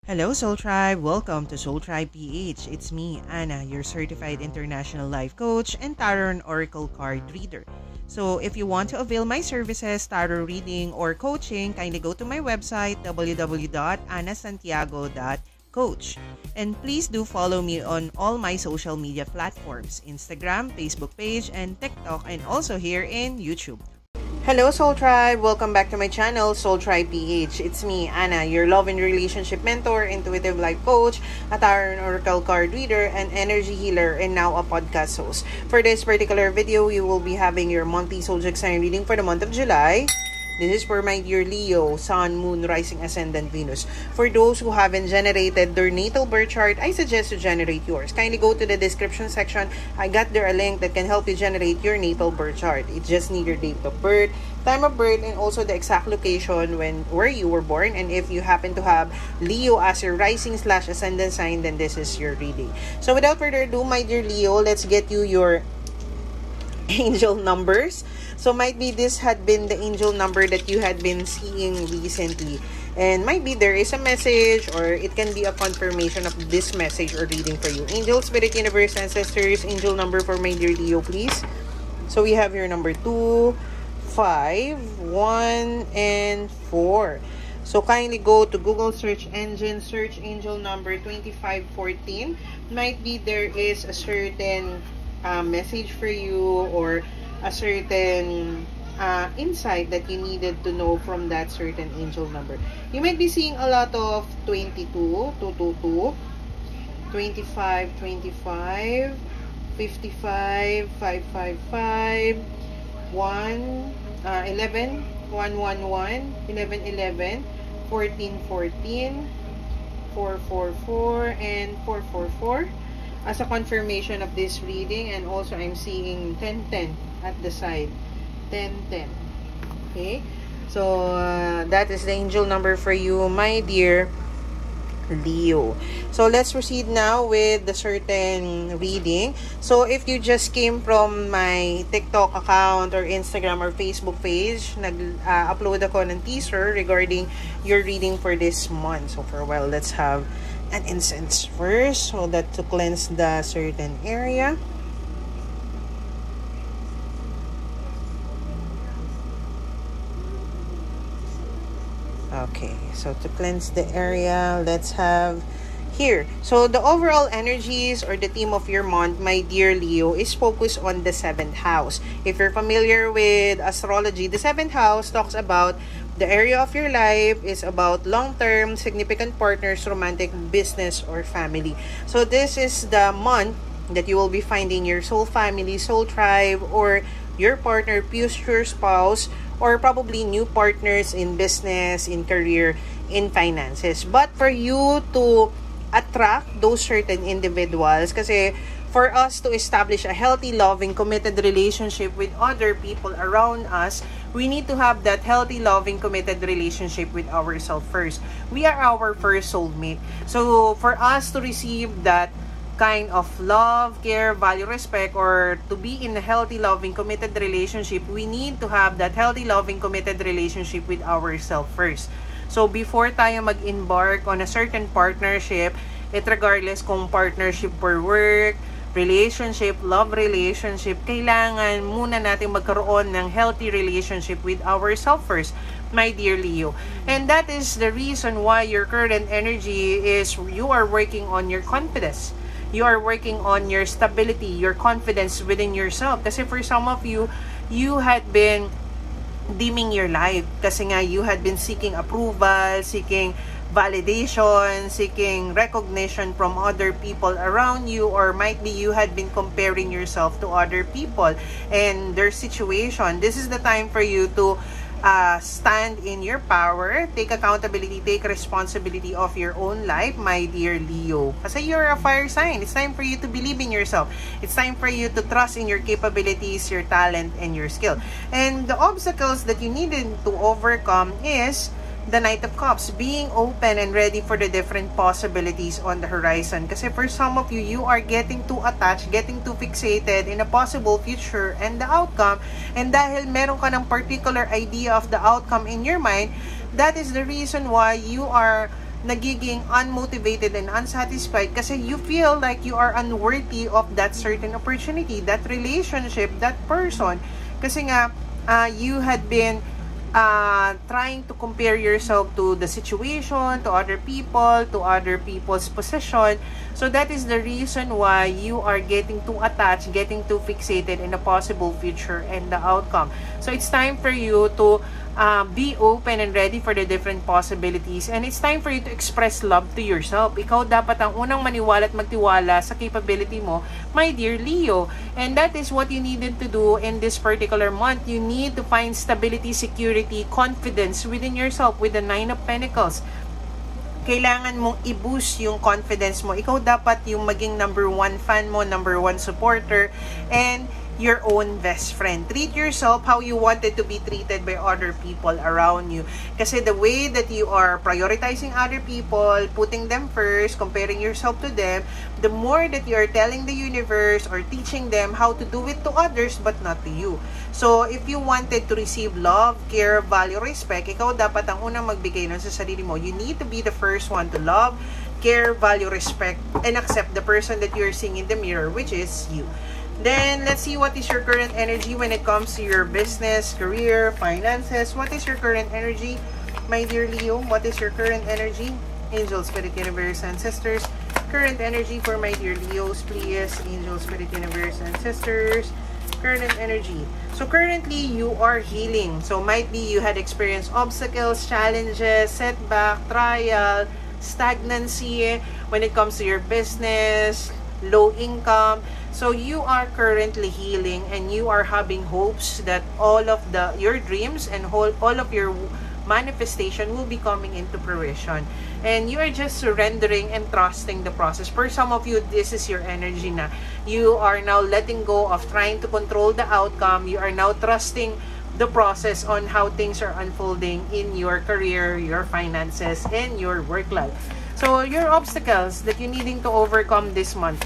Hello, Soul Tribe. Welcome to Soul Tribe PH. It's me, Anna, your certified international life coach and tarot and oracle card reader. So, if you want to avail my services, tarot reading, or coaching, kindly go to my website, www.anasantiago.coach. And please do follow me on all my social media platforms, Instagram, Facebook page, and TikTok, and also here in YouTube. Hello, Soul Tribe! Welcome back to my channel, Soul Tribe PH. It's me, Anna, your love and relationship mentor, intuitive life coach, a tarot and oracle card reader, an energy healer, and now a podcast host. For this particular video, we will be having your monthly zodiac sign reading for the month of July. This is for my dear Leo, Sun, Moon, Rising, Ascendant, Venus. For those who haven't generated their natal birth chart, I suggest to generate yours. Kindly go to the description section. I got there a link that can help you generate your natal birth chart. It just needs your date of birth, time of birth, and also the exact location where you were born. And if you happen to have Leo as your rising/ascendant sign, then this is your reading. So without further ado, my dear Leo, let's get you your angel numbers. So might be this had been the angel number that you had been seeing recently, and might be there is a message, or it can be a confirmation of this message or reading for you. Angel, Spirit, Universe, Ancestors, angel number for my dear Leo, please. So we have your number 2, 5, 1, and 4. So kindly go to Google search engine, search angel number 2514. Might be there is a certain message for you, or a certain insight that you needed to know from that certain angel number. You might be seeing a lot of 22, 222, 25, 25, 55, 555, 1, 11, 111, 11, 11, 14, 14, 444, and 444. As a confirmation of this reading, and also I'm seeing 1010 at the side, 1010. Okay, so that is the angel number for you, my dear Leo. So let's proceed now with the certain reading. So if you just came from my TikTok account or Instagram or Facebook page, nag-upload ako ng teaser regarding your reading for this month. So for a while, let's have an incense first, so that to cleanse the certain area. Okay, so to cleanse the area, let's have here. So the overall energies or the theme of your month, my dear Leo, is focused on the 7th house. If you're familiar with astrology, the 7th house talks about the area of your life is about long-term, significant partners, romantic, business, or family. So this is the month that you will be finding your soul family, soul tribe, or your partner, future spouse, or probably new partners in business, in career, in finances. But for you to attract those certain individuals, kasi for us to establish a healthy, loving, committed relationship with other people around us, we need to have that healthy, loving, committed relationship with ourselves first. We are our first soulmate. So for us to receive that kind of love, care, value, respect, or to be in a healthy, loving, committed relationship, we need to have that healthy, loving, committed relationship with ourselves first. So before tayo mag-embark on a certain partnership, regardless kung partnership for work, relationship, love relationship, kailangan muna natin magkaroon ng healthy relationship with ourselves first, my dear Leo. And that is the reason why your current energy is you are working on your confidence. You are working on your stability, your confidence within yourself. Kasi for some of you, you had been dimming your light. Kasi nga, you had been seeking approval, seeking validation, seeking recognition from other people around you, or might be you had been comparing yourself to other people and their situation. This is the time for you to stand in your power, take accountability, take responsibility of your own life, my dear Leo. Kasi you're a fire sign. It's time for you to believe in yourself. It's time for you to trust in your capabilities, your talent, and your skill. And the obstacles that you needed to overcome is the Knight of Cups, being open and ready for the different possibilities on the horizon. Kasi for some of you, you are getting too attached, getting too fixated in a possible future and the outcome. And dahil meron ka ng particular idea of the outcome in your mind, that is the reason why you are nagiging unmotivated and unsatisfied kasi you feel like you are unworthy of that certain opportunity, that relationship, that person. Kasi nga, you had been trying to compare yourself to the situation, to other people's position. So that is the reason why you are getting too attached, getting too fixated in the possible future and the outcome. So it's time for you to be open and ready for the different possibilities, and it's time for you to express love to yourself. Ikaw dapat ang unang maniwala at magtiwala sa capability mo, my dear Leo. And that is what you needed to do in this particular month. You need to find stability, security, confidence within yourself with the 9 of Pentacles. Kailangan mong i-boost yung confidence mo. Ikaw dapat yung maging number 1 fan mo, number 1 supporter, and your own best friend. Treat yourself how you wanted to be treated by other people around you. Kasi the way that you are prioritizing other people, putting them first, comparing yourself to them, the more that you are telling the universe or teaching them how to do it to others but not to you. So, if you wanted to receive love, care, value, respect, ikaw dapat ang unang magbigay nun sa sarili mo. You need to be the first one to love, care, value, respect, and accept the person that you're seeing in the mirror, which is you. Then, let's see what is your current energy when it comes to your business, career, finances. What is your current energy, my dear Leo? What is your current energy? Angel, Spirit, Universe, Ancestors. Current energy for my dear Leos, please. Angel, Spirit, Universe, Ancestors. Current energy. So, currently, you are healing. So, might be you had experienced obstacles, challenges, setback, trial, stagnancy when it comes to your business, low income. So you are currently healing and you are having hopes that all of your dreams and all of your manifestation will be coming into fruition. And you are just surrendering and trusting the process. For some of you, this is your energy na. You are now letting go of trying to control the outcome. You are now trusting the process on how things are unfolding in your career, your finances, and your work life. So your obstacles that you're needing to overcome this month.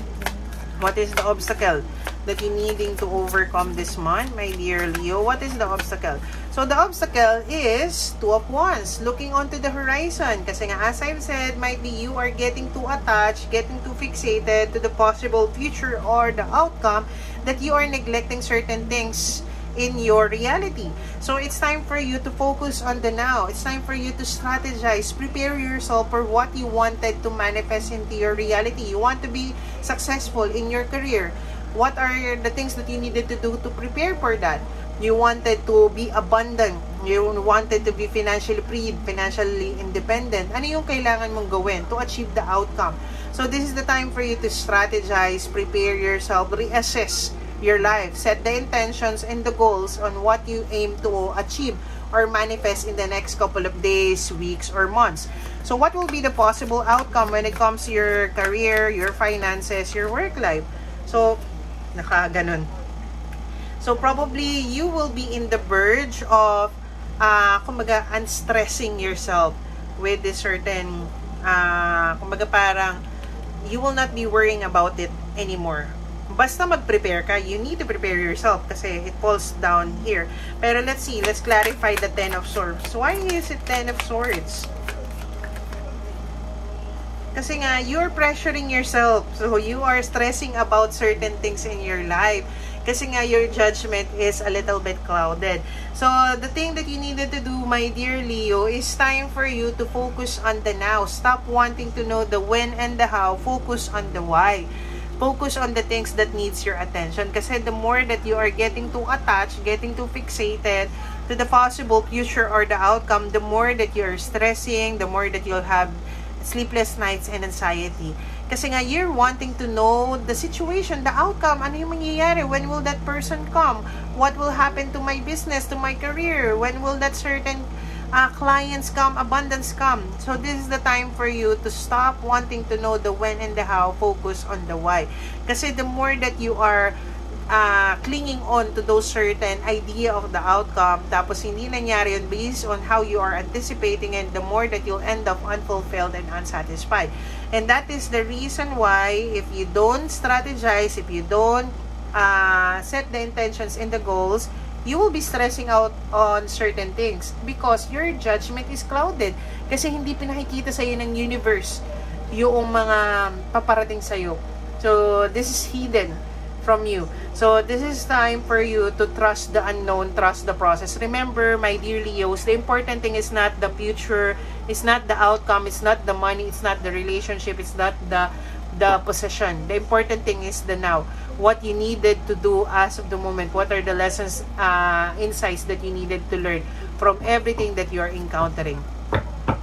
What is the obstacle that you're needing to overcome this month, my dear Leo? What is the obstacle? So, the obstacle is 2 of Wands, looking onto the horizon. Kasi nga, as I've said, might be you are getting too attached, getting too fixated to the possible future or the outcome that you are neglecting certain things in your reality. So, it's time for you to focus on the now. It's time for you to strategize, prepare yourself for what you wanted to manifest into your reality. You want to be successful in your career. What are the things that you needed to do to prepare for that? You wanted to be abundant. You wanted to be financially free, financially independent. Ano yung kailangan mong gawin to achieve the outcome? So, this is the time for you to strategize, prepare yourself, reassess your life, set the intentions and the goals on what you aim to achieve or manifest in the next couple of days, weeks, or months. So what will be the possible outcome when it comes to your career, your finances, your work life? So, nakaganon. So probably you will be in the verge of kumbaga unstressing yourself with this certain kumbaga parang you will not be worrying about it anymore. Basta mag-prepare ka, you need to prepare yourself kasi it falls down here. Pero let's see, let's clarify the 10 of Swords. Why is it 10 of Swords? Kasi nga, you're pressuring yourself. So, you are stressing about certain things in your life. Kasi nga, your judgment is a little bit clouded. So, the thing that you needed to do, my dear Leo, is time for you to focus on the now. Stop wanting to know the when and the how. Focus on the why. Focus on the things that needs your attention. Kasi the more that you are getting too attached, getting too fixated to the possible future or the outcome, the more that you're stressing, the more that you'll have sleepless nights and anxiety. Kasi nga, you're wanting to know the situation, the outcome, ano yung mangyayari, when will that person come, what will happen to my business, to my career, when will that certain clients come, abundance come. So this is the time for you to stop wanting to know the when and the how, focus on the why. Kasi the more that you are clinging on to those certain idea of the outcome, tapos hindi nangyari yun based on how you are anticipating, and the more that you'll end up unfulfilled and unsatisfied. And that is the reason why if you don't strategize, if you don't set the intentions and the goals, you will be stressing out on certain things because your judgment is clouded. Kasi hindi pinakikita sa'yo ng universe yung mga paparating sa'yo. So, this is hidden from you. So, this is time for you to trust the unknown, trust the process. Remember, my dear Leos, the important thing is not the future, it's not the outcome, it's not the money, it's not the relationship, it's not the possession. The important thing is the now. What you needed to do as of the moment. What are the lessons, insights that you needed to learn from everything that you are encountering.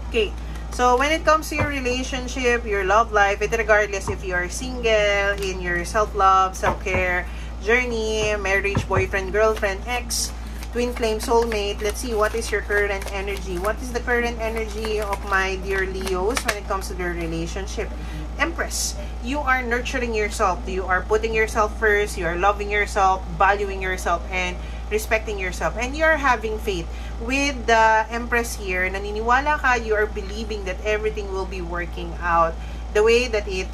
Okay. So, when it comes to your relationship, your love life, regardless if you are single, in your self-love, self-care journey, marriage, boyfriend, girlfriend, ex, twin flame, soulmate, let's see what is your current energy. What is the current energy of my dear Leos when it comes to their relationship? Empress, you are nurturing yourself. You are putting yourself first. You are loving yourself, valuing yourself, and respecting yourself. And you are having faith. With the Empress here, naniniwala ka, you are believing that everything will be working out the way that it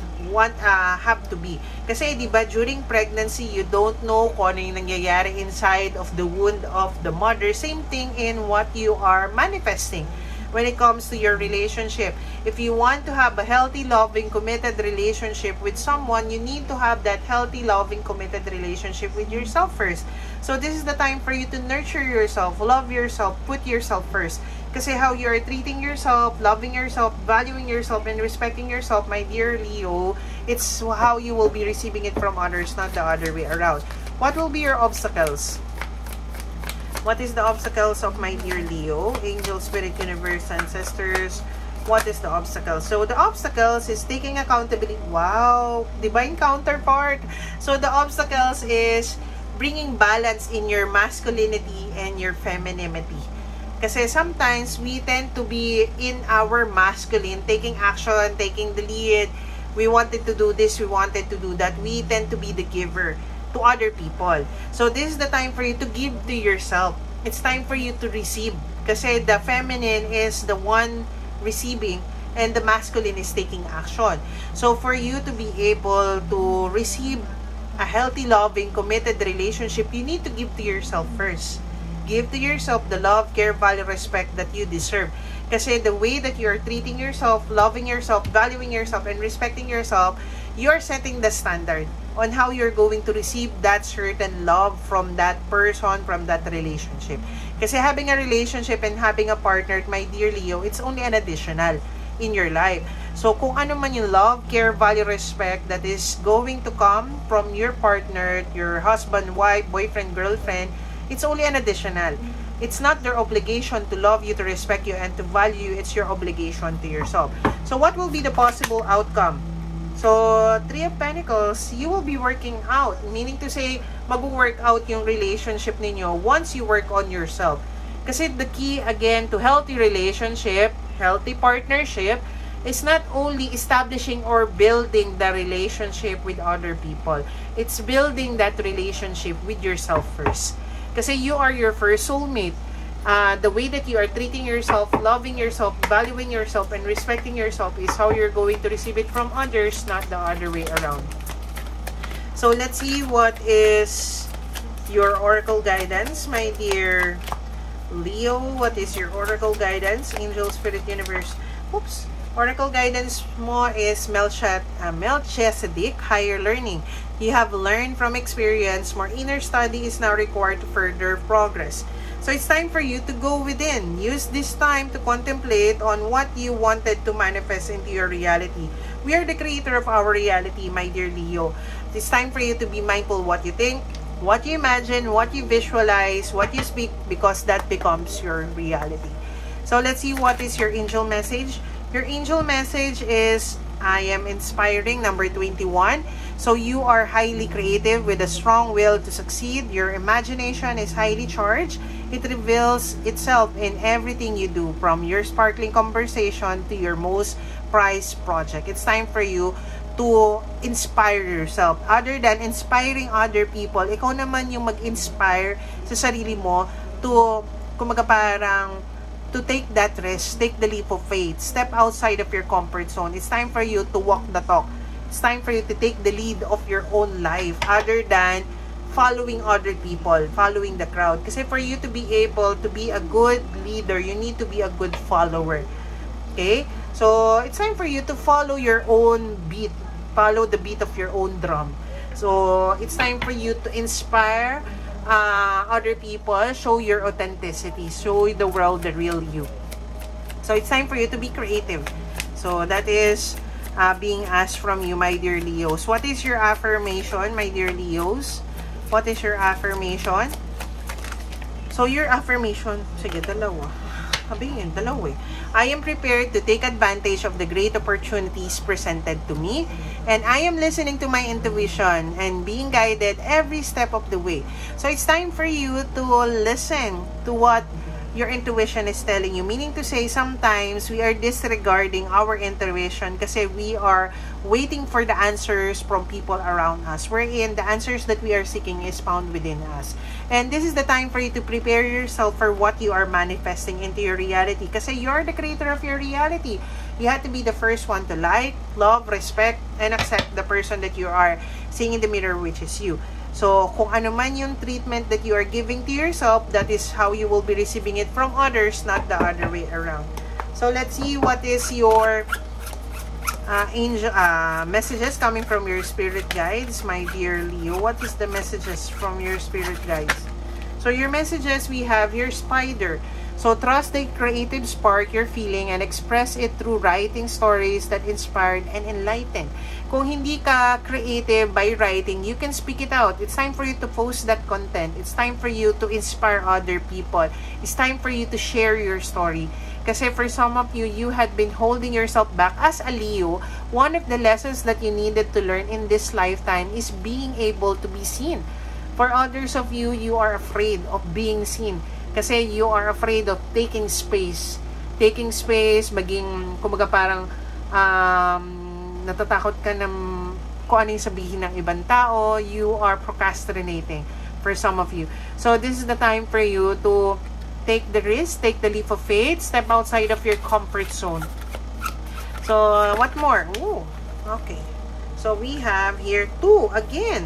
have to be. Kasi, di ba, during pregnancy, you don't know kung ano yung nangyayari inside of the wound of the mother. Same thing in what you are manifesting. When it comes to your relationship, if you want to have a healthy, loving, committed relationship with someone, you need to have that healthy, loving, committed relationship with yourself first. So this is the time for you to nurture yourself, love yourself, put yourself first. Kasi how you are treating yourself, loving yourself, valuing yourself, and respecting yourself, my dear Leo, it's how you will be receiving it from others, not the other way around. What will be your obstacles? What is the obstacles of my dear Leo? Angel, Spirit, Universe, Ancestors. What is the obstacle? So, the obstacles is taking accountability. Wow! Divine counterpart. So, the obstacles is bringing balance in your masculinity and your femininity. Kasi sometimes, we tend to be in our masculine, taking action, taking the lead. We wanted to do this, we wanted to do that. We tend to be the giver to other people. So, this is the time for you to give to yourself. It's time for you to receive. Kasi the feminine is the one receiving and the masculine is taking action. So, for you to be able to receive a healthy, loving, committed relationship, you need to give to yourself first. Give to yourself the love, care, value, respect that you deserve. Kasi the way that you are treating yourself, loving yourself, valuing yourself, and respecting yourself, you are setting the standard on how you're going to receive that certain love from that person, from that relationship. Kasi having a relationship and having a partner, my dear Leo, it's only an additional in your life. So, kung ano man yung love, care, value, respect that is going to come from your partner, your husband, wife, boyfriend, girlfriend, it's only an additional. It's not their obligation to love you, to respect you, and to value you. It's your obligation to yourself. So, what will be the possible outcome? So, Three of Pentacles, you will be working out. Meaning to say, mag-work out yung relationship ninyo once you work on yourself. Kasi the key, again, to healthy relationship, healthy partnership, is not only establishing or building the relationship with other people. It's building that relationship with yourself first. Kasi you are your first soulmate. The way that you are treating yourself, loving yourself, valuing yourself, and respecting yourself is how you're going to receive it from others, not the other way around. So, let's see what is your oracle guidance, my dear Leo. What is your oracle guidance? Angel, Spirit, Universe. Oops. Oracle guidance mo is Melchizedek, higher learning. You have learned from experience. More inner study is now required to further progress. So, it's time for you to go within. Use this time to contemplate on what you wanted to manifest into your reality. We are the creator of our reality, my dear Leo. It's time for you to be mindful what you think, what you imagine, what you visualize, what you speak, because that becomes your reality. So, let's see what is your angel message. Your angel message is, I am inspiring, number 21. So, you are highly creative with a strong will to succeed. Your imagination is highly charged. It reveals itself in everything you do, from your sparkling conversation to your most prized project. It's time for you to inspire yourself. Other than inspiring other people, ikaw naman yung mag-inspire sa sarili mo to, kumaga parang, to take that risk, take the leap of faith, step outside of your comfort zone. It's time for you to walk the talk. It's time for you to take the lead of your own life, other than following other people, following the crowd. Kasi for you to be able to be a good leader, you need to be a good follower. Okay? So, it's time for you to follow your own beat. Follow the beat of your own drum. So, it's time for you to inspire other people, show your authenticity, show the world the real you. So, it's time for you to be creative. So, that is being asked from you, my dear Leos. What is your affirmation, my dear Leos? What is your affirmation? So, your affirmation, sige, dalawa. Sabihin, dalawa eh. I am prepared to take advantage of the great opportunities presented to me, and I am listening to my intuition and being guided every step of the way. So it's time for you to listen to what your intuition is telling you. Meaning to say, sometimes we are disregarding our intuition kasi we are waiting for the answers from people around us, wherein the answers that we are seeking is found within us. And this is the time for you to prepare yourself for what you are manifesting into your reality, kasi you are the creator of your reality. You have to be the first one to like, love, respect, and accept the person that you are seeing in the mirror, which is you. So, kung ano man yung treatment that you are giving to yourself, that is how you will be receiving it from others, not the other way around. So, let's see what is your angel messages coming from your spirit guides, my dear Leo. What is the messages from your spirit guides? So, your messages, we have your spider. So, trust the creative spark you're feeling and express it through writing stories that inspired and enlightened. Kung hindi ka creative by writing, you can speak it out. It's time for you to post that content. It's time for you to inspire other people. It's time for you to share your story. Kasi for some of you, you had been holding yourself back. As a Leo, one of the lessons that you needed to learn in this lifetime is being able to be seen. For others of you, you are afraid of being seen. Kasi you are afraid of taking space. Taking space, maging, kumbaga parang, natatakot ka ng kung ano yung sabihin ng ibang tao. You are procrastinating for some of you. So, this is the time for you to take the risk, take the leap of faith, step outside of your comfort zone. So, what more? Ooh, okay. So, we have here 2 again.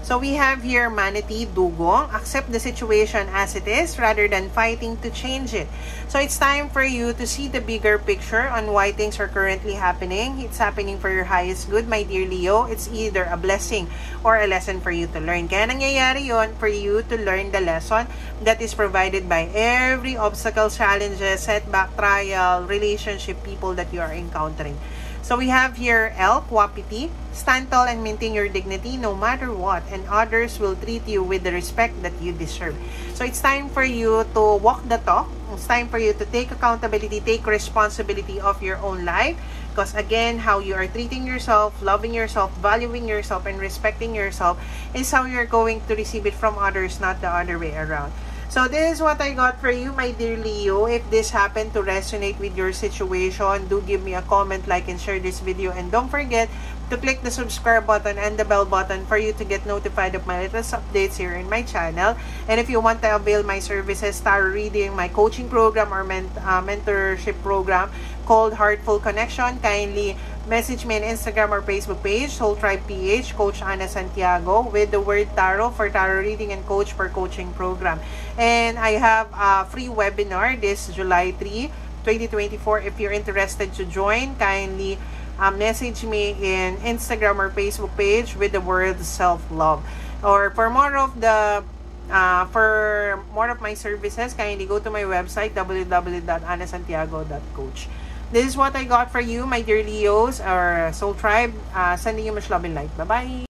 So, we have here Manatee Dugong. Accept the situation as it is rather than fighting to change it. So, it's time for you to see the bigger picture on why things are currently happening. It's happening for your highest good, my dear Leo. It's either a blessing or a lesson for you to learn. Kaya nangyayari yon for you to learn the lesson that is provided by every obstacle, challenges, setback, trial, relationship, people that you are encountering. So we have here Elk, Wapiti. Stand tall and maintain your dignity no matter what, and others will treat you with the respect that you deserve. So it's time for you to walk the talk. It's time for you to take accountability, take responsibility of your own life. Because again, how you are treating yourself, loving yourself, valuing yourself, and respecting yourself is how you're going to receive it from others, not the other way around. So this is what I got for you, my dear Leo. If this happened to resonate with your situation, do give me a comment, like, and share this video. And don't forget to click the subscribe button and the bell button for you to get notified of my latest updates here in my channel. And if you want to avail my services, tarot reading, my coaching program, or mentorship program called Heartful Connection, kindly message me on Instagram or Facebook page, Soul Tribe PH, Coach Ana Santiago, with the word tarot for tarot reading and coach for coaching program. And I have a free webinar this July 3, 2024. If you're interested to join, kindly message me in Instagram or Facebook page with the word self-love. Or for more of my services, kindly go to my website, www.anasantiago.coach. This is what I got for you, my dear Leos, or Soul Tribe. Sending you much love and light. Bye-bye!